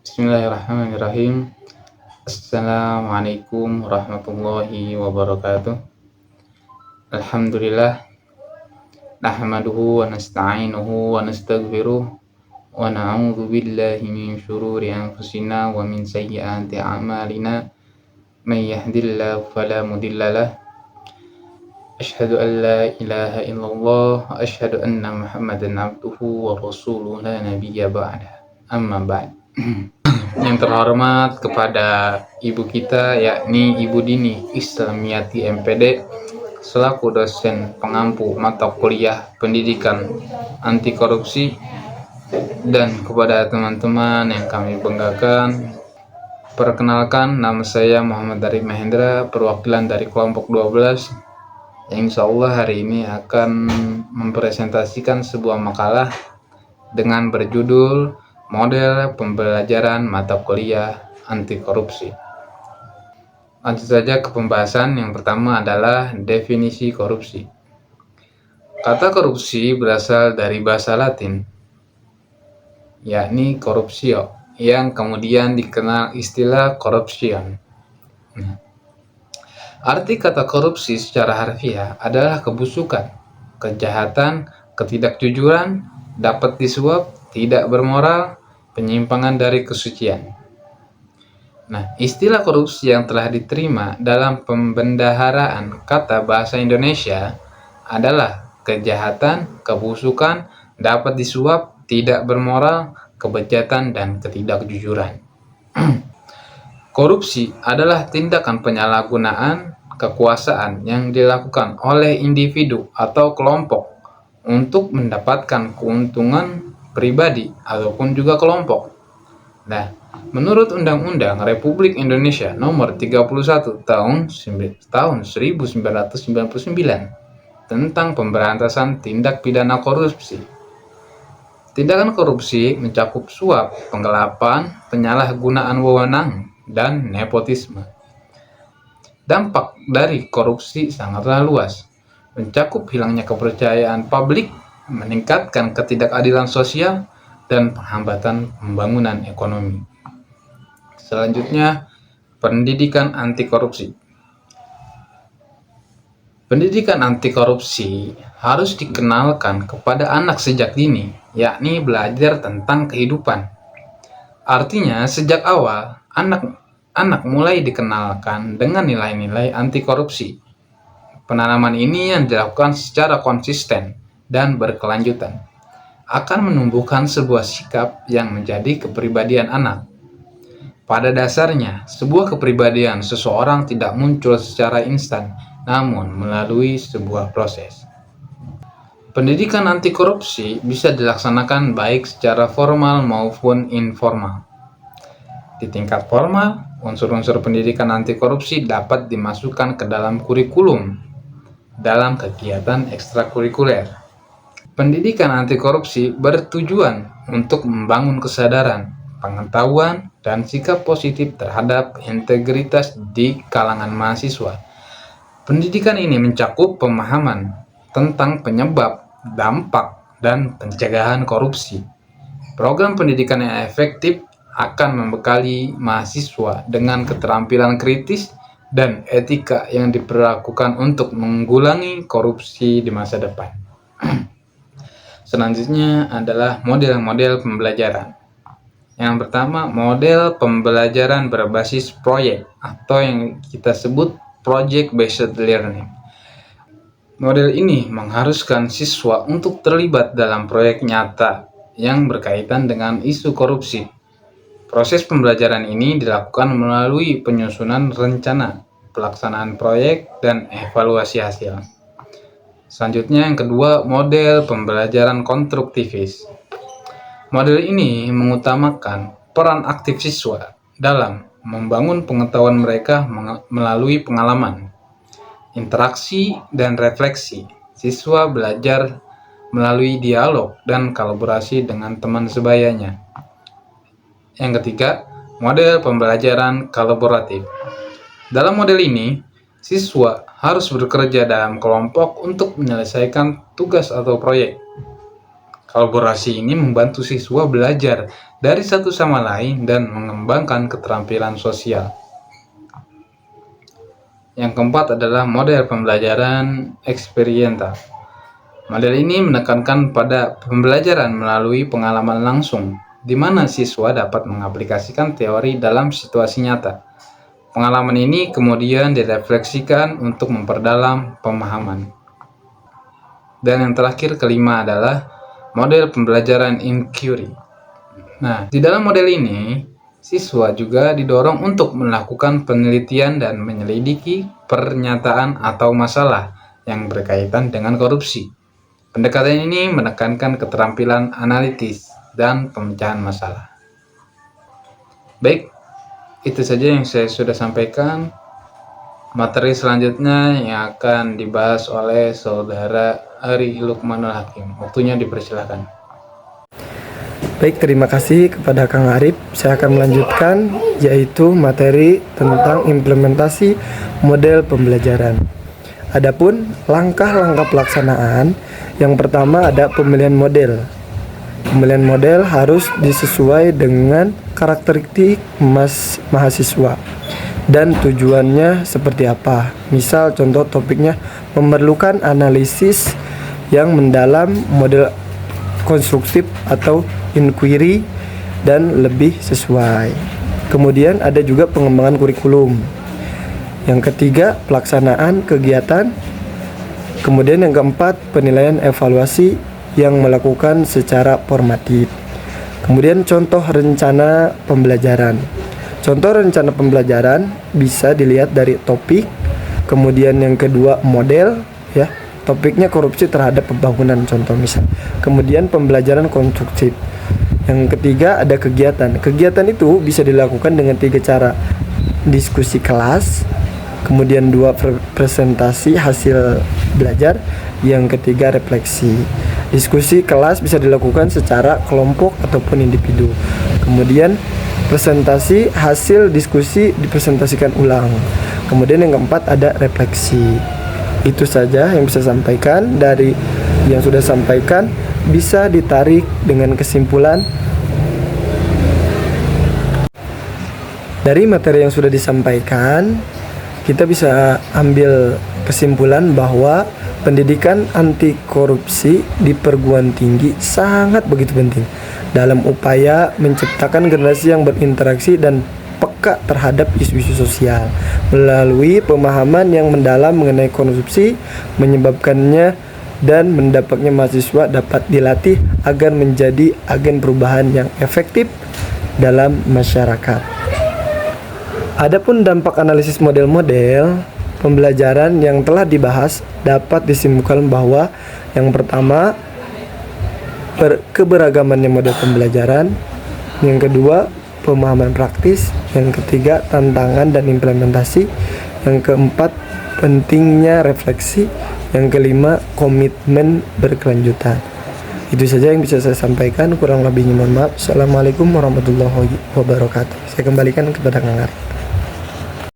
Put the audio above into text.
Bismillahirrahmanirrahim. Assalamualaikum warahmatullahi wabarakatuh. Alhamdulillah, nahmaduhu wa nasta'inuhu wa nastaghfiruh wa na'udzu billahi min syururi anfusina wa min sayyiati a'malina. May yahdihillahu fala mudhillalah. Asyhadu an la ilaha illallah wa asyhadu anna Muhammadan abduhu wa rasuluhu la nabiyya ba'dah. Amma ba'd. Yang terhormat kepada ibu kita, yakni Ibu Dini Islamiyati MPD, selaku dosen pengampu mata kuliah pendidikan anti korupsi, dan kepada teman-teman yang kami banggakan. Perkenalkan, nama saya Muhammad Arif Mahendra, perwakilan dari kelompok 12, yang insya Allah hari ini akan mempresentasikan sebuah makalah dengan berjudul Model Pembelajaran Mata Kuliah Anti Korupsi. Lanjut saja ke pembahasan. Yang pertama adalah definisi korupsi. Kata korupsi berasal dari bahasa Latin, yakni corruptio, yang kemudian dikenal istilah corruption. Arti kata korupsi secara harfiah adalah kebusukan, kejahatan, ketidakjujuran, dapat disuap, tidak bermoral, penyimpangan dari kesucian. Nah, istilah korupsi yang telah diterima dalam pembendaharaan kata bahasa Indonesia adalah kejahatan, kebusukan, dapat disuap, tidak bermoral, kebejatan, dan ketidakjujuran. Korupsi adalah tindakan penyalahgunaan kekuasaan yang dilakukan oleh individu atau kelompok untuk mendapatkan keuntungan pribadi ataupun juga kelompok. Nah, menurut Undang-Undang Republik Indonesia Nomor 31 tahun 1999 tentang pemberantasan tindak pidana korupsi, tindakan korupsi mencakup suap, penggelapan, penyalahgunaan wewenang, dan nepotisme. Dampak dari korupsi sangatlah luas, mencakup hilangnya kepercayaan publik, meningkatkan ketidakadilan sosial, dan penghambatan pembangunan ekonomi. Selanjutnya, pendidikan anti korupsi. Pendidikan anti korupsi harus dikenalkan kepada anak sejak dini, yakni belajar tentang kehidupan. Artinya, sejak awal, anak mulai dikenalkan dengan nilai-nilai anti korupsi. Penanaman ini yang dilakukan secara konsisten dan berkelanjutan akan menumbuhkan sebuah sikap yang menjadi kepribadian anak. Pada dasarnya, sebuah kepribadian seseorang tidak muncul secara instan, namun melalui sebuah proses. Pendidikan anti korupsi bisa dilaksanakan baik secara formal maupun informal. Di tingkat formal, unsur-unsur pendidikan anti korupsi dapat dimasukkan ke dalam kurikulum dalam kegiatan ekstrakurikuler. Pendidikan anti korupsi bertujuan untuk membangun kesadaran, pengetahuan, dan sikap positif terhadap integritas di kalangan mahasiswa. Pendidikan ini mencakup pemahaman tentang penyebab, dampak, dan pencegahan korupsi. Program pendidikan yang efektif akan membekali mahasiswa dengan keterampilan kritis dan etika yang diperlakukan untuk menanggulangi korupsi di masa depan. Selanjutnya adalah model-model pembelajaran. Yang pertama, model pembelajaran berbasis proyek atau yang kita sebut project based learning. Model ini mengharuskan siswa untuk terlibat dalam proyek nyata yang berkaitan dengan isu korupsi. Proses pembelajaran ini dilakukan melalui penyusunan rencana, pelaksanaan proyek, dan evaluasi hasil. Selanjutnya yang kedua, model pembelajaran konstruktivis. Model ini mengutamakan peran aktif siswa dalam membangun pengetahuan mereka melalui pengalaman, interaksi, dan refleksi. Siswa belajar melalui dialog dan kolaborasi dengan teman sebayanya. Yang ketiga, model pembelajaran kolaboratif. Dalam model ini, siswa harus bekerja dalam kelompok untuk menyelesaikan tugas atau proyek. Kolaborasi ini membantu siswa belajar dari satu sama lain dan mengembangkan keterampilan sosial. Yang keempat adalah model pembelajaran eksperiental. Model ini menekankan pada pembelajaran melalui pengalaman langsung, di mana siswa dapat mengaplikasikan teori dalam situasi nyata. Pengalaman ini kemudian direfleksikan untuk memperdalam pemahaman. Dan yang terakhir, kelima adalah model pembelajaran inquiry. Nah, di dalam model ini, siswa juga didorong untuk melakukan penelitian dan menyelidiki pernyataan atau masalah yang berkaitan dengan korupsi. Pendekatan ini menekankan keterampilan analitis dan pemecahan masalah. Baik, itu saja yang saya sudah sampaikan. Materi selanjutnya yang akan dibahas oleh Saudara Ari Lukmanul Hakim. Waktunya dipersilakan. Baik, terima kasih kepada Kang Arif. Saya akan melanjutkan yaitu materi tentang implementasi model pembelajaran. Adapun langkah-langkah pelaksanaan, yang pertama ada pemilihan model. Pemilihan model harus disesuai dengan karakteristik mahasiswa dan tujuannya seperti apa. Misal contoh topiknya memerlukan analisis yang mendalam, model konstruktif atau inquiry dan lebih sesuai. Kemudian ada juga pengembangan kurikulum. Yang ketiga, pelaksanaan kegiatan. Kemudian yang keempat, penilaian evaluasi yang melakukan secara formatif. Kemudian contoh rencana pembelajaran. Contoh rencana pembelajaran bisa dilihat dari topik. Kemudian yang kedua, model, ya. Topiknya korupsi terhadap pembangunan, contoh misal. Kemudian pembelajaran konstruktif. Yang ketiga ada kegiatan. Kegiatan itu bisa dilakukan dengan 3 cara. Diskusi kelas, kemudian 2 presentasi hasil belajar, yang ketiga refleksi. Diskusi kelas bisa dilakukan secara kelompok ataupun individu. Kemudian presentasi hasil diskusi dipresentasikan ulang. Kemudian yang keempat ada refleksi. Itu saja yang bisa saya sampaikan. Dari yang sudah sampaikan bisa ditarik dengan kesimpulan. Dari materi yang sudah disampaikan, kita bisa ambil kesimpulan bahwa pendidikan anti korupsi di perguruan tinggi sangat begitu penting dalam upaya menciptakan generasi yang berinteraksi dan peka terhadap isu-isu sosial melalui pemahaman yang mendalam mengenai korupsi, menyebabkannya dan mendapatnya mahasiswa dapat dilatih agar menjadi agen perubahan yang efektif dalam masyarakat. Adapun dampak analisis model-model pembelajaran yang telah dibahas dapat disimpulkan bahwa yang pertama keberagamannya model pembelajaran, yang kedua pemahaman praktis, yang ketiga tantangan dan implementasi, yang keempat pentingnya refleksi, yang kelima komitmen berkelanjutan. Itu saja yang bisa saya sampaikan, kurang lebihnya mohon maaf. Assalamualaikum warahmatullahi wabarakatuh. Saya kembalikan kepada Kang Arif.